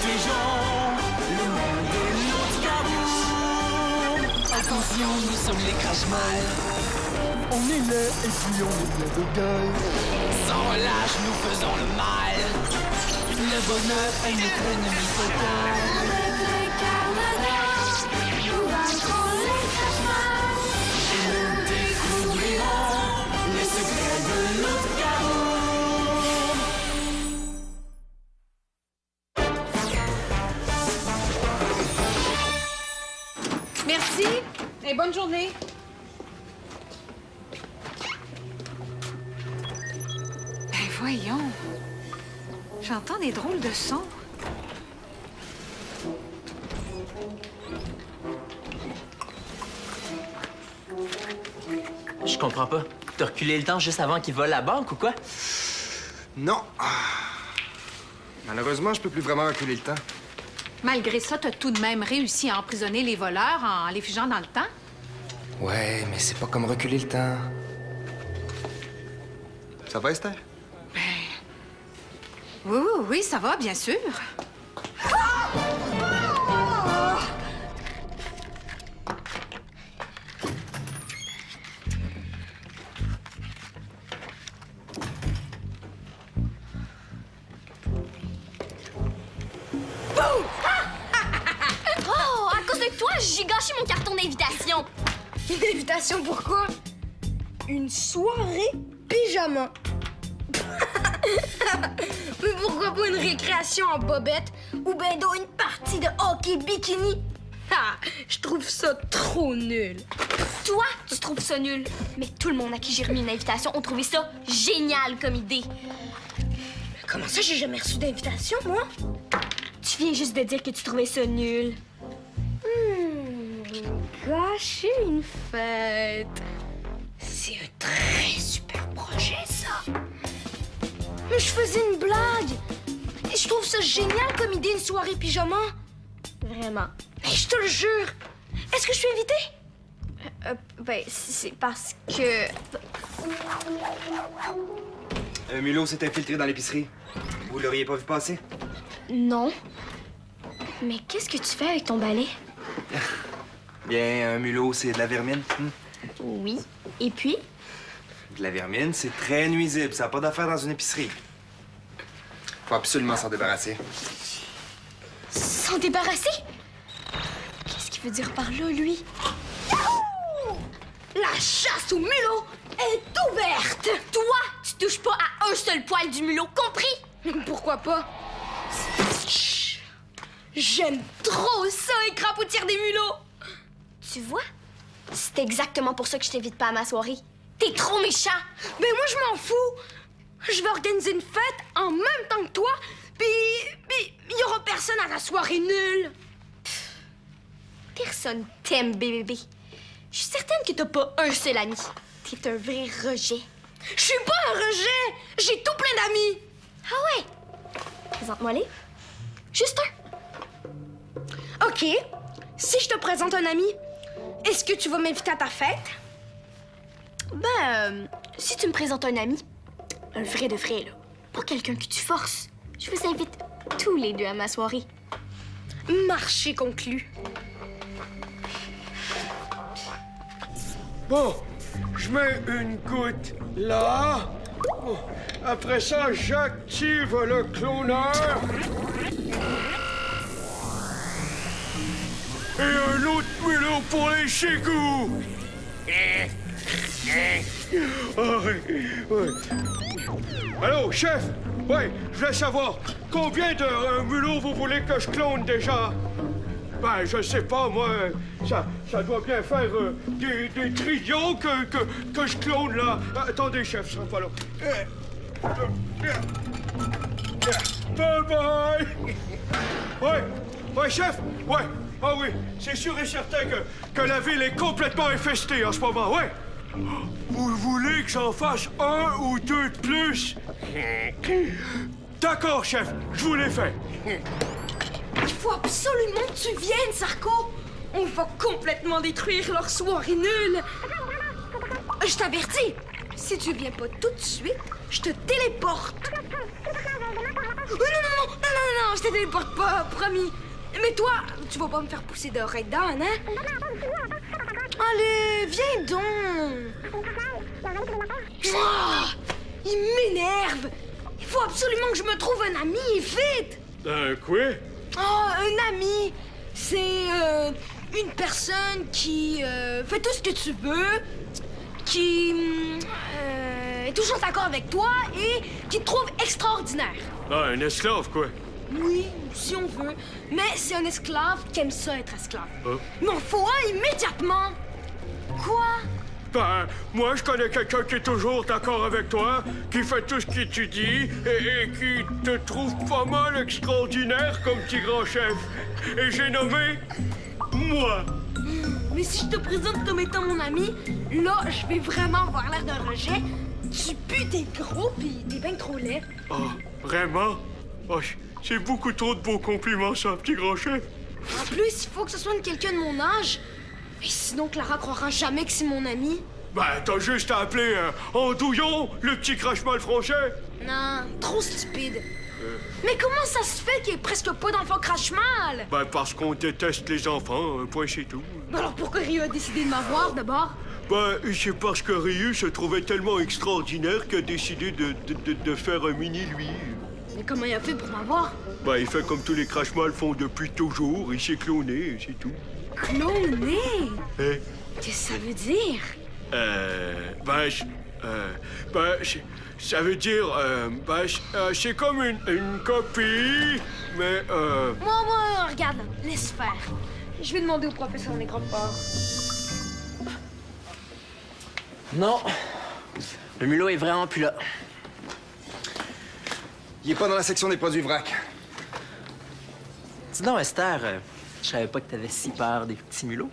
protégeons le monde et l'autre cabout. Attention, nous sommes les crache-mal. On est laid et puis on est plein de gueule. Sans relâche, nous faisons le mal. Le bonheur est notre ennemi total. Avec les Carnadas, nous vaincrons les crache-mal. Et nous découvrirons les secrets de l'autre cabout. Merci et bonne journée. Ben voyons. J'entends des drôles de sons. Je comprends pas. T'as reculé le temps juste avant qu'il vole la banque ou quoi? Non. Malheureusement, je peux plus vraiment reculer le temps. Malgré ça, t'as tout de même réussi à emprisonner les voleurs en les figeant dans le temps? Ouais, mais c'est pas comme reculer le temps. Ça va, Esther? Oui, oui, oui, ça va, bien sûr. Oh, à cause de toi, j'ai gâché mon carton d'invitation. Une invitation pourquoi? Une soirée pyjama. Mais pourquoi pas une récréation en bobette ou ben donc une partie de hockey bikini? Ah, je trouve ça trop nul. Toi, tu trouves ça nul. Mais tout le monde à qui j'ai remis une invitation ont trouvé ça génial comme idée. Comment ça, j'ai jamais reçu d'invitation, moi? Tu viens juste de dire que tu trouvais ça nul. Gâcher une fête. C'est un très super projet, ça. Mais je faisais une blague. Et je trouve ça génial comme idée, une soirée pyjama. Vraiment. Mais je te le jure. Est-ce que je suis invitée? Ben, c'est parce que... Un mulot s'est infiltré dans l'épicerie. Vous l'auriez pas vu passer? Non. Mais qu'est-ce que tu fais avec ton balai? Bien, un mulot, c'est de la vermine. Oui. Et puis? De la vermine, c'est très nuisible. Ça n'a pas d'affaire dans une épicerie. Faut absolument s'en débarrasser. S'en débarrasser? Qu'est-ce qu'il veut dire par là, lui? La chasse au mulot est ouverte. Toi, tu touches pas à un seul poil du mulot, compris? Pourquoi pas? Chut. J'aime trop ça, écrapoutir des mulots. Tu vois? C'est exactement pour ça que je t'invite pas à ma soirée. T'es trop méchant! Mais moi, je m'en fous. Je vais organiser une fête en même temps que toi, puis il y aura personne à la soirée nulle. Personne t'aime, bébé. Je suis certaine que t'as pas un seul ami. T'es un vrai rejet. Je suis pas un rejet. J'ai tout plein d'amis. Ah ouais? Présente-moi-les. Juste un. OK. Si je te présente un ami, est-ce que tu vas m'inviter à ta fête? Ben, si tu me présentes un ami, un vrai de vrai, là, pas quelqu'un que tu forces, je vous invite tous les deux à ma soirée. Marché conclu. Bon, je mets une goutte là. Bon, après ça, j'active le cloneur. Et un autre mulot pour les chigous. Ah, ouais. Allô, chef? Ouais, je voulais savoir, combien de mulots vous voulez que je clone déjà? Ben, je sais pas, moi, ça doit bien faire des trillions que je clone, là. Attendez, chef, ça sera pas long. Bye-bye! Ouais, chef? Ouais. Ah oui, c'est sûr et certain que la ville est complètement infestée en ce moment, ouais. Vous voulez que j'en fasse un ou deux de plus? D'accord, chef, je vous l'ai fait. Il faut absolument que tu viennes, Sarko. On va complètement détruire leur soirée nulle. Je t'avertis, si tu viens pas tout de suite, je te téléporte. Oh, non, je te téléporte pas, promis. Mais toi, tu vas pas me faire pousser d'oreilles d'âne, hein? Allez, viens donc. Oh, il m'énerve. Il faut absolument que je me trouve un ami, vite. Quoi? Oh, un ami, c'est une personne qui fait tout ce que tu veux, qui est toujours d'accord avec toi et qui te trouve extraordinaire. Ah, un esclave, quoi? Oui, si on veut, mais c'est un esclave qui aime ça être esclave. Oh. Il m'en faut un immédiatement. Quoi? Ben, moi, je connais quelqu'un qui est toujours d'accord avec toi, qui fait tout ce que tu dis et qui te trouve pas mal extraordinaire comme petit grand chef. Et j'ai nommé moi. Mais si je te présente comme étant mon ami, là, je vais vraiment avoir l'air d'un rejet. Tu pues, t'es gros pis t'es bien trop laid. Oh, vraiment? Oh, c'est beaucoup trop de beaux compliments, ça, petit grand chef. En plus, il faut que ce soit quelqu'un de mon âge. Et sinon, Clara croira jamais que c'est mon ami. Ben, t'as juste à appeler Andouillon, le petit crache-mal français. Non, trop stupide. Mais comment ça se fait qu'il y ait presque pas d'enfants crache-mal? Ben, parce qu'on déteste les enfants, un point c'est tout. Alors pourquoi Ryu a décidé de m'avoir d'abord? Ben, c'est parce que Ryu se trouvait tellement extraordinaire qu'il a décidé de faire un mini lui. Mais comment il a fait pour m'avoir? Ben, il fait comme tous les crash-mal font depuis toujours, il s'est cloné, c'est tout. Cloné? Hein? Qu'est-ce que ça veut dire? Ça veut dire, c'est comme une copie, mais, Moi, regarde, laisse faire. Je vais demander au professeur des grandes parts. Non, le mulot est vraiment plus là. Il est pas dans la section des produits vrac. Dis donc, Esther, je savais pas que t'avais si peur des petits mulots.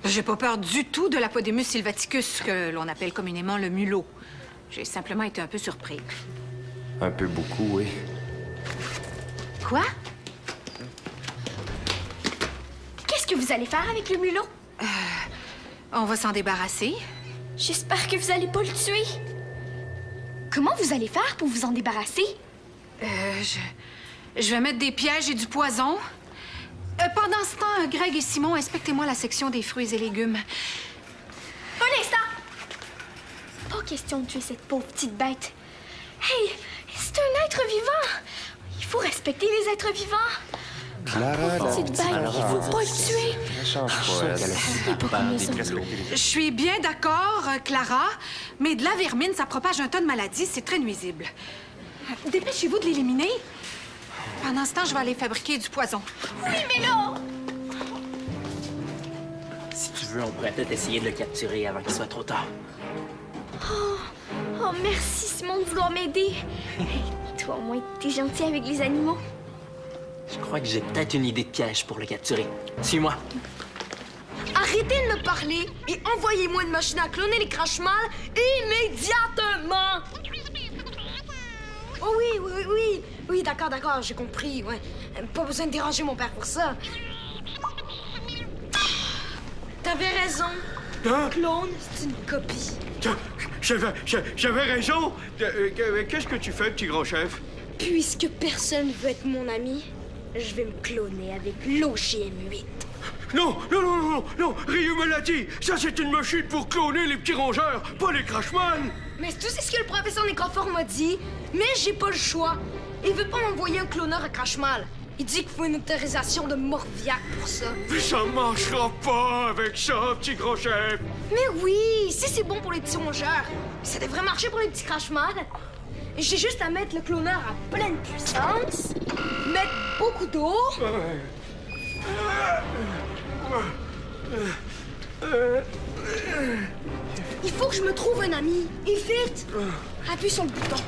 J'ai pas peur du tout de l'Apodémus sylvaticus, que l'on appelle communément le mulot. J'ai simplement été un peu surprise. Un peu beaucoup, oui. Quoi? Qu'est-ce que vous allez faire avec le mulot? On va s'en débarrasser. J'espère que vous allez pas le tuer. Comment vous allez faire pour vous en débarrasser? Je vais mettre des pièges et du poison. Pendant ce temps, Greg et Simon, inspectez-moi la section des fruits et légumes. Un instant! Pas question de tuer cette pauvre petite bête. Hey, c'est un être vivant! Il faut respecter les êtres vivants. Clara, Petite bête, il faut pas le tuer. Je suis bien d'accord, Clara, mais de la vermine, ça propage un tas de maladies, c'est très nuisible. Dépêchez-vous de l'éliminer. Pendant ce temps, je vais aller fabriquer du poison. Oui, mais là... Si tu veux, on pourrait peut-être essayer de le capturer avant qu'il soit trop tard. Oh, merci, Simon, de vouloir m'aider. Hey, toi, au moins, t'es gentil avec les animaux. Je crois que j'ai peut-être une idée de piège pour le capturer. Suis-moi. Arrêtez de me parler et envoyez-moi une machine à cloner les crash-mal immédiatement! Oh oui, d'accord, j'ai compris, ouais. Pas besoin de déranger mon père pour ça. T'avais raison. Hein? Clone, c'est une copie. J'avais raison. Qu'est-ce que tu fais, petit grand chef? Puisque personne veut être mon ami, je vais me cloner avec l'OGM8. Non, Ryu me l'a dit. Ça, c'est une machine pour cloner les petits rongeurs, pas les crashman. Mais tu sais ce que le professeur Nécrophore m'a dit, mais j'ai pas le choix. Il veut pas m'envoyer un cloneur à Crashmal. Il dit qu'il faut une autorisation de Morviac pour ça. Mais ça marchera pas avec ça, petit grand chef. Mais oui, si c'est bon pour les petits rongeurs, ça devrait marcher pour les petits Crashmal. J'ai juste à mettre le cloneur à pleine puissance, mettre beaucoup d'eau. Il faut que je me trouve un ami. Et vite! Appuie sur le bouton.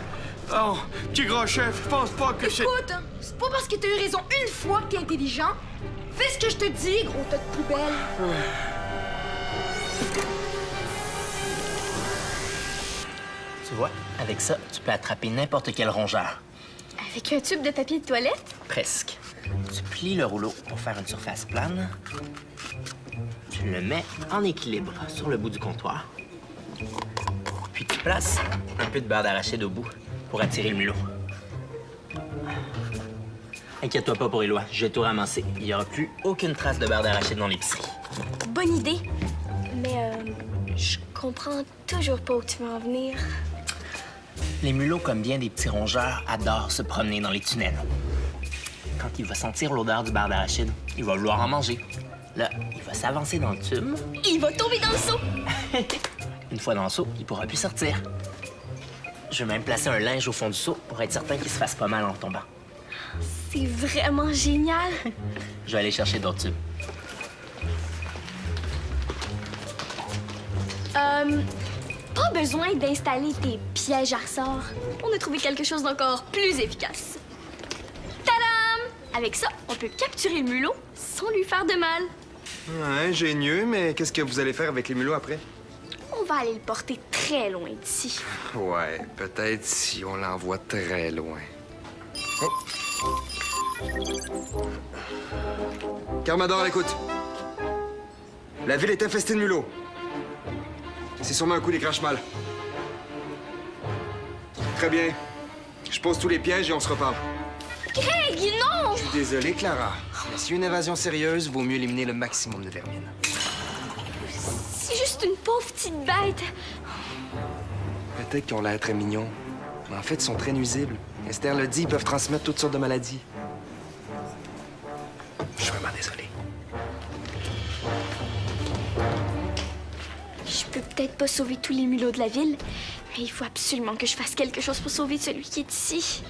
Oh, petit grand chef, je pense pas que c'est... Écoute, c'est pas parce que t'as eu raison une fois que t'es intelligent. Fais ce que je te dis, gros tas de poubelle. Tu vois, avec ça, tu peux attraper n'importe quel rongeur. Avec un tube de papier de toilette? Presque. Tu plies le rouleau pour faire une surface plane. Tu le mets en équilibre sur le bout du comptoir. Puis tu places un peu de beurre d'arachide au bout. pour attirer le mulot. Inquiète-toi pas pour Éloi, je vais tout ramasser. Il n'y aura plus aucune trace de beurre d'arachide dans l'épicerie. Bonne idée. Mais je comprends toujours pas où tu veux en venir. Les mulots, comme bien des petits rongeurs, adorent se promener dans les tunnels. Quand il va sentir l'odeur du beurre d'arachide, il va vouloir en manger. Là, il va s'avancer dans le tube. Il va tomber dans le seau. Une fois dans le seau, il pourra plus sortir. Je vais même placer un linge au fond du seau pour être certain qu'il se fasse pas mal en tombant. C'est vraiment génial. Je vais aller chercher d'autres tubes. Pas besoin d'installer tes pièges à ressort. On a trouvé quelque chose d'encore plus efficace. Tadam! Avec ça, on peut capturer le mulot sans lui faire de mal. Ouais, ingénieux, mais qu'est-ce que vous allez faire avec les mulots après? On va aller le porter très loin d'ici. Ouais, peut-être si on l'envoie très loin. Oh! Carmador, écoute. La ville est infestée de mulots. C'est sûrement un coup des crache-mal. Très bien. Je pose tous les pièges et on se reparle. Greg, non! Je suis désolé, Clara. Mais si une invasion sérieuse, vaut mieux éliminer le maximum de vermine. C'est juste une pauvre petite bête. Peut-être qu'ils ont l'air très mignons, mais en fait, ils sont très nuisibles. Esther le dit, ils peuvent transmettre toutes sortes de maladies. Je suis vraiment désolé. Je peux peut-être pas sauver tous les mulots de la ville, mais il faut absolument que je fasse quelque chose pour sauver celui qui est ici.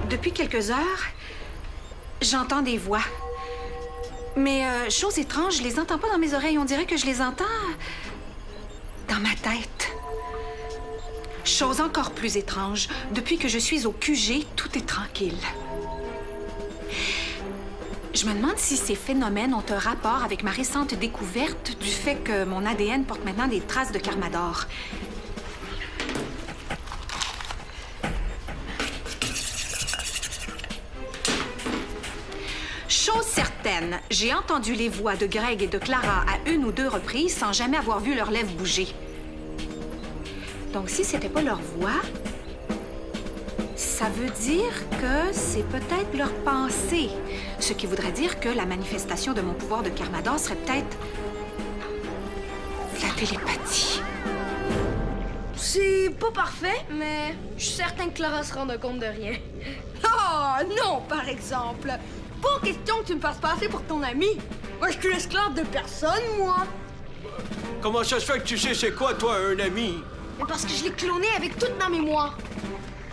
Depuis quelques heures, j'entends des voix. Mais chose étrange, je les entends pas dans mes oreilles. On dirait que je les entends dans ma tête. Chose encore plus étrange, depuis que je suis au QG, tout est tranquille. Je me demande si ces phénomènes ont un rapport avec ma récente découverte du fait que mon ADN porte maintenant des traces de Carmador. Chose certaine, j'ai entendu les voix de Greg et de Clara à une ou deux reprises sans jamais avoir vu leurs lèvres bouger. Donc, si c'était pas leur voix, ça veut dire que c'est peut-être leur pensée. Ce qui voudrait dire que la manifestation de mon pouvoir de Carmador serait peut-être la télépathie. C'est pas parfait, mais je suis certain que Clara se rende compte de rien. Oh, non, par exemple. Pas question que tu me fasses passer pour ton ami. Moi, je suis l'esclave de personne, moi. Comment ça se fait que tu sais c'est quoi, toi, un ami? Mais parce que je l'ai cloné avec toute ma mémoire.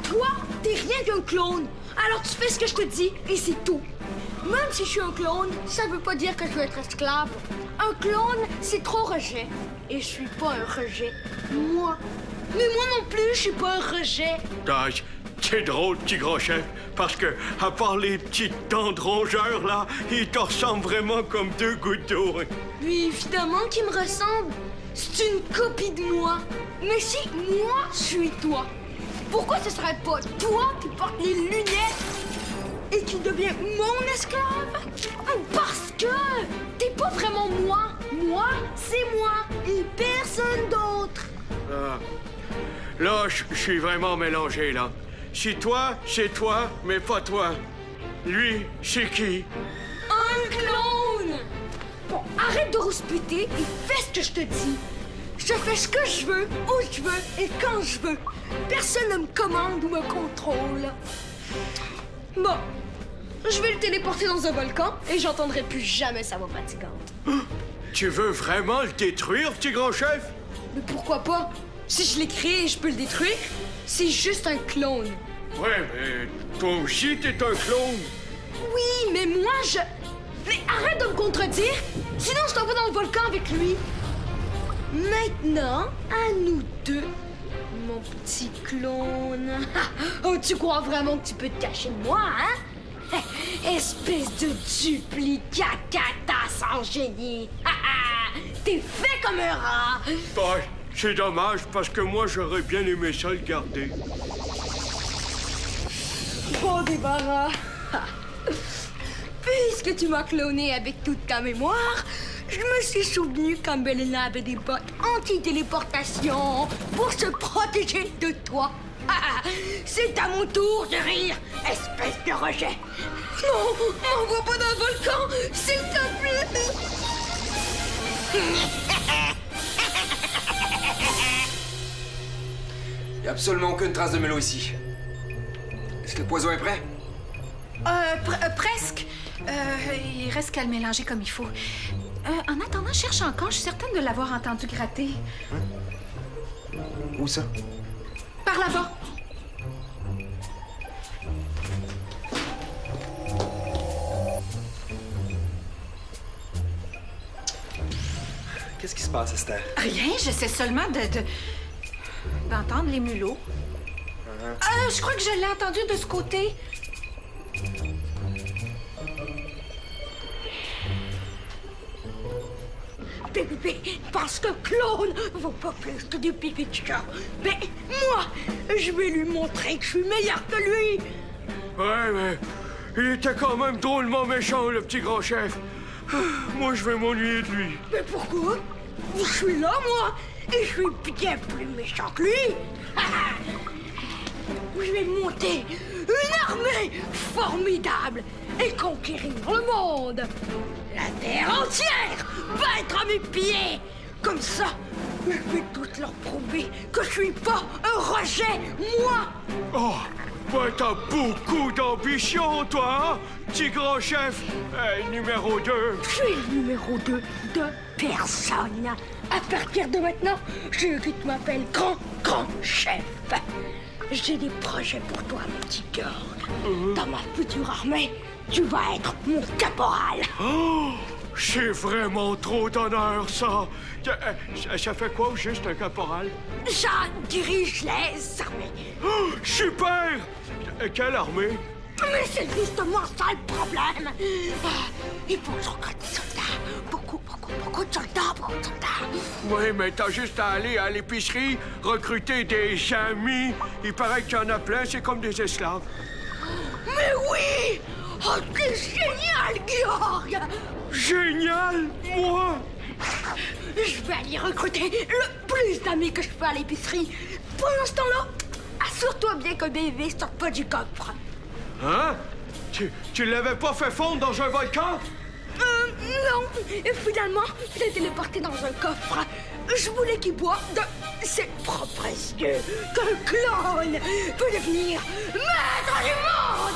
Toi, t'es rien qu'un clone. Alors tu fais ce que je te dis et c'est tout. Même si je suis un clone, ça veut pas dire que je veux être esclave. Un clone, c'est trop rejet. Et je suis pas un rejet. Moi. Mais moi non plus, je suis pas un rejet. Ah, c'est drôle, petit gros chef, parce que, à part les petites dents de rongeur, là, ils te ressemblent vraiment comme deux gouttes d'eau. Puis évidemment qu'il me ressemble. C'est une copie de moi. Mais si moi, je suis toi, pourquoi ce serait pas toi qui porte les lunettes et qui devient mon esclave? Parce que t'es pas vraiment moi. Moi, c'est moi et personne d'autre. Ah. Là, je suis vraiment mélangé, là. Si toi, c'est toi, mais pas toi. Lui, c'est qui? Un clone! Bon, arrête de rouspéter et fais ce que je te dis. Je fais ce que je veux, où je veux et quand je veux. Personne ne me commande ou me contrôle. Bon, je vais le téléporter dans un volcan et j'entendrai plus jamais sa voix fatigante. Tu veux vraiment le détruire, petit grand chef? Mais pourquoi pas? Si je l'ai créé et je peux le détruire, c'est juste un clone. Ouais, mais toi aussi, t'es un clone. Oui, mais moi, Mais arrête de me contredire, sinon je t'envoie dans le volcan avec lui. Maintenant, à nous deux, mon petit clone. Oh, tu crois vraiment que tu peux te cacher de moi, hein? Espèce de duplicata sans génie. T'es fait comme un rat. Bah, c'est dommage, parce que moi, j'aurais bien aimé ça le garder. Bon débarras. Puisque tu m'as cloné avec toute ta mémoire, je me suis souvenu qu'Ambelina avait des bottes anti-téléportation pour se protéger de toi. C'est à mon tour de rire, espèce de rejet. Non, m'envoie pas dans le volcan, s'il te plaît. Il n'y a absolument aucune trace de Mulot ici. Est-ce que le poison est prêt? Presque. Il reste qu'à le mélanger comme il faut. En attendant, je cherche encore. Je suis certaine de l'avoir entendu gratter. Où ça? Par là-bas. Qu'est-ce qui se passe, Esther? Rien, j'essaie seulement d'entendre les mulots. Je crois que je l'ai entendu de ce côté. Bébé, parce que clone vaut pas plus que du pipi de chat. Mais moi, je vais lui montrer que je suis meilleur que lui. Ouais, mais il était quand même drôlement méchant, le petit grand chef. Moi, je vais m'ennuyer de lui. Mais pourquoi? Je suis là, moi, et je suis bien plus méchant que lui. Je vais monter une armée formidable et conquérir le monde. La terre entière va être à mes pieds. Comme ça, je vais toutes leur prouver que je suis pas un rejet, moi. Oh, ouais, t'as beaucoup d'ambition, toi, hein, petit grand chef. Numéro 2. Je suis le numéro 2 de personne. À partir de maintenant, je veux que tu m'appelles grand chef. J'ai des projets pour toi, mon petit cœur. Dans ma future armée, tu vas être mon caporal. Oh, c'est vraiment trop d'honneur, ça. Ça fait quoi, juste un caporal? Ça dirige les armées. Oh, super! Quelle armée? Mais c'est justement ça le problème. Il faut encore des soldats. Beaucoup de soldats, beaucoup de soldats. Oui, mais t'as juste à aller à l'épicerie, recruter des amis. Il paraît qu'il y en a plein, c'est comme des esclaves. Mais oui! Oh, c'est génial, Georg! Génial, moi! Je vais aller recruter le plus d'amis que je peux à l'épicerie. Pendant ce temps-là, assure-toi bien que bébé sort pas du coffre. Hein? Tu l'avais pas fait fondre dans un volcan? Non. Et finalement, je l'ai téléporté dans un coffre. Je voulais qu'il boive de ses propres yeux qu'un clone peut devenir maître du monde.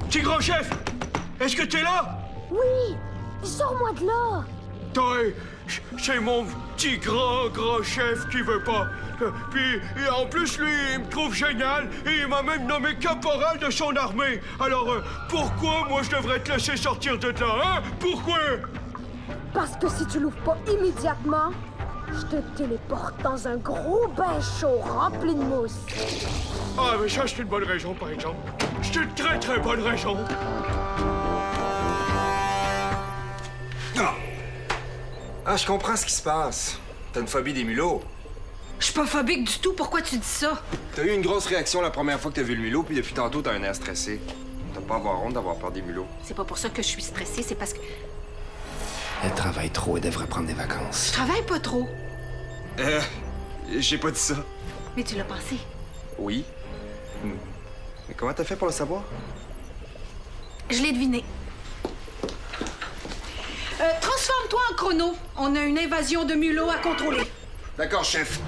Petit grand chef, est-ce que t'es là? Oui, sors-moi de là. Toi, c'est mon petit grand chef qui veut pas. Puis, et en plus, lui, il me trouve génial et il m'a même nommé caporal de son armée. Alors, pourquoi moi je devrais te laisser sortir de là, hein? Pourquoi? Parce que si tu l'ouvres pas immédiatement, je te téléporte dans un gros bain chaud rempli de mousse. Ah, mais ça, c'est une bonne raison, par exemple. C'est une très bonne raison. Ah, je comprends ce qui se passe. T'as une phobie des mulots. Je suis pas phobique du tout. Pourquoi tu dis ça? T'as eu une grosse réaction la première fois que t'as vu le mulot, puis depuis tantôt, t'as un air stressé. T'as pas à avoir honte d'avoir peur des mulots. C'est pas pour ça que je suis stressée, c'est parce que Elle travaille trop et devrait prendre des vacances. je travaille pas trop. J'ai pas dit ça. Mais tu l'as pensé. Oui. Mais comment t'as fait pour le savoir? Je l'ai deviné. Transforme-toi en chrono. On a une invasion de mulots à contrôler. D'accord, chef.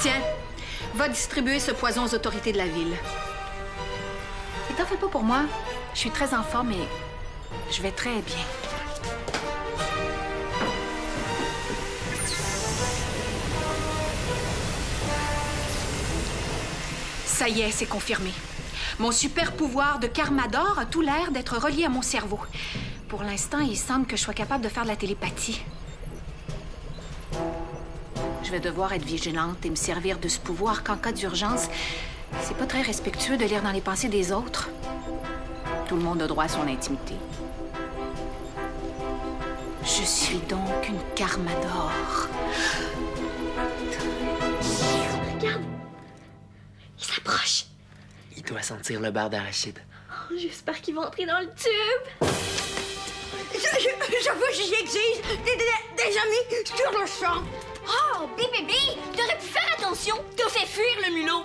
Tiens, va distribuer ce poison aux autorités de la ville. Et t'en fais pas pour moi. Je suis très en forme et je vais très bien. Ça y est, c'est confirmé. Mon super pouvoir de Karmador a tout l'air d'être relié à mon cerveau. Pour l'instant, il semble que je sois capable de faire de la télépathie. Je vais devoir être vigilante et me servir de ce pouvoir qu'en cas d'urgence, c'est pas très respectueux de lire dans les pensées des autres. Tout le monde a droit à son intimité. Je suis donc une Karmador. Approche. Il doit sentir le beurre d'arachide. Oh, j'espère qu'il va entrer dans le tube. Je veux que j'exige des amis sur le champ. Oh, bébé, t'aurais pu faire attention. T'as fait fuir le mulot.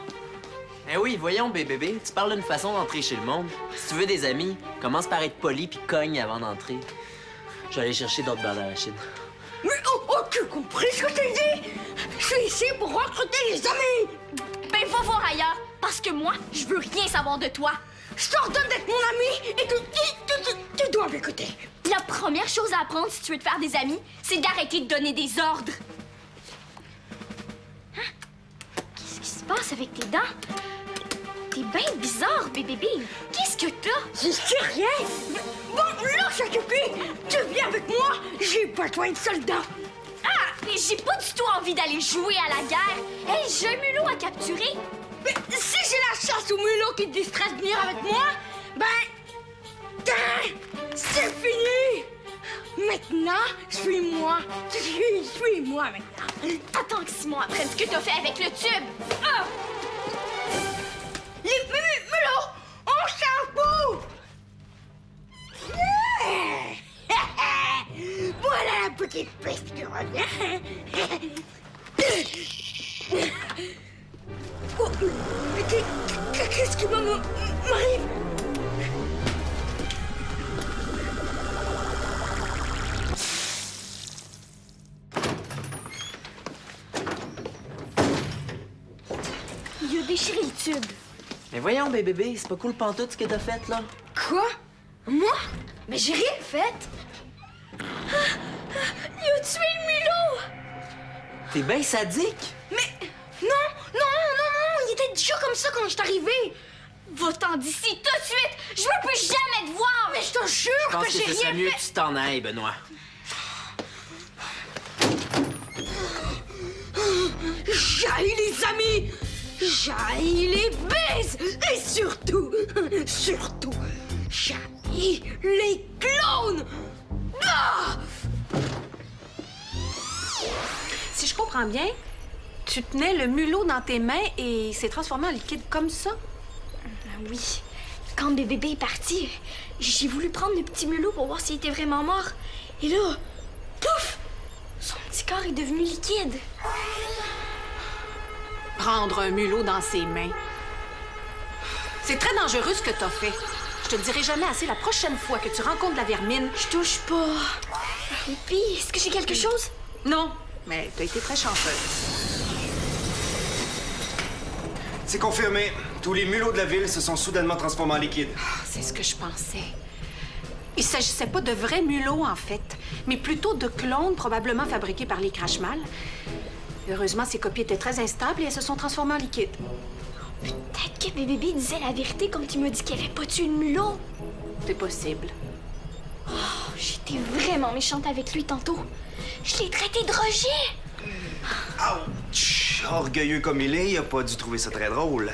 Eh oui, voyons, bébé, tu parles d'une façon d'entrer chez le monde. Si tu veux des amis, commence par être poli puis cogne avant d'entrer. Je vais aller chercher d'autres beurre d'arachide. Mais tu as compris ce que je t'ai dit? Je suis ici pour recruter les amis. Ben, va voir ailleurs, parce que moi, je veux rien savoir de toi. Je t'ordonne d'être mon ami et tu dois m'écouter. La première chose à apprendre si tu veux te faire des amis, c'est d'arrêter de donner des ordres. Hein? Qu'est-ce qui se passe avec tes dents? T'es bien bizarre, bébé. Qu'est-ce que t'as? Je sais rien. Bon, là, Chucky, tu viens avec moi. J'ai besoin de soldats. Ah, mais j'ai pas du tout envie d'aller jouer à la guerre. Hey, j'ai un mulot à capturer. Mais si j'ai la chasse au mulot qui te distrait de venir avec moi, ben... c'est fini. Maintenant, suis-moi. Suis-moi maintenant. Attends que Simon apprenne ce que t'as fait avec le tube. Ah! Les mulots, on s'en fout. Voilà la petite piste qui revient. Oh, qu'est-ce qui m'arrive? Il a déchiré le tube. Mais voyons, bébé, c'est pas cool pantoute ce que t'as fait, là. Quoi? Moi? Mais j'ai rien fait. Il a tué le mulot. T'es bien sadique. Mais non, il était déjà comme ça quand je suis arrivée. Va-t'en d'ici tout de suite. Je veux plus jamais te voir. Mais je te jure Je pense que que j'ai ce serait rien mieux fait. que tu t'en ailles, Benoît. J'haïs les amis. J'haïs les baises. Et surtout, j'haïs les clones. Ah! Si je comprends bien, tu tenais le mulot dans tes mains et il s'est transformé en liquide comme ça? Oui. Quand bébé est parti, j'ai voulu prendre le petit mulot pour voir s'il était vraiment mort. Et là, pouf! Son petit corps est devenu liquide. Prendre un mulot dans ses mains. C'est très dangereux ce que t'as fait. Je te le dirai jamais assez la prochaine fois que tu rencontres la vermine. Je touche pas. Puis, est-ce que j'ai quelque chose? Non, mais t'as été très chanceuse. C'est confirmé. Tous les mulots de la ville se sont soudainement transformés en liquide. C'est ce que je pensais. Il s'agissait pas de vrais mulots, en fait, mais plutôt de clones probablement fabriqués par les Crashmal. Heureusement, ces copies étaient très instables et elles se sont transformées en liquide. Peut-être que bébé disait la vérité quand il m'a dit qu'il avait pas tué le mulot. C'est possible. Oh, j'étais vraiment méchante avec lui tantôt. Je l'ai traité de rejet. Ouch! Orgueilleux comme il a pas dû trouver ça très drôle.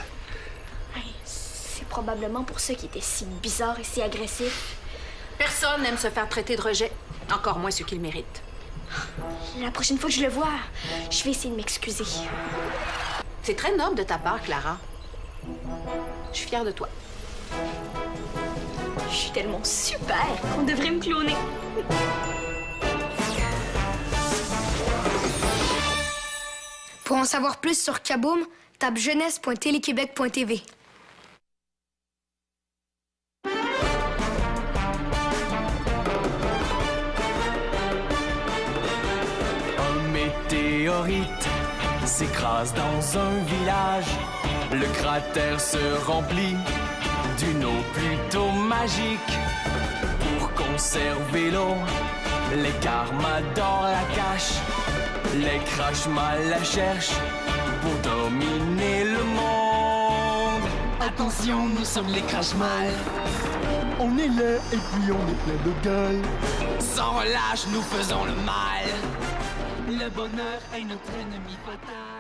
Hey, c'est probablement pour ça qu'il était si bizarre et si agressif. Personne n'aime se faire traiter de rejet, encore moins ceux qui le méritent. La prochaine fois que je le vois, je vais essayer de m'excuser. C'est très noble de ta part, Clara. Je suis fière de toi. Je suis tellement super qu'on devrait me cloner. Pour en savoir plus sur Kaboom, tape jeunesse.téléquébec.tv. Un météorite s'écrase dans un village. Le cratère se remplit d'une eau plutôt magique. Pour conserver l'eau, les Carmadors la cachent. Les Crashmal la cherchent pour dominer le monde. Attention, nous sommes les Crashmal. On est là et puis on est plein de gueule. Sans relâche, nous faisons le mal. Le bonheur est notre ennemi fatal.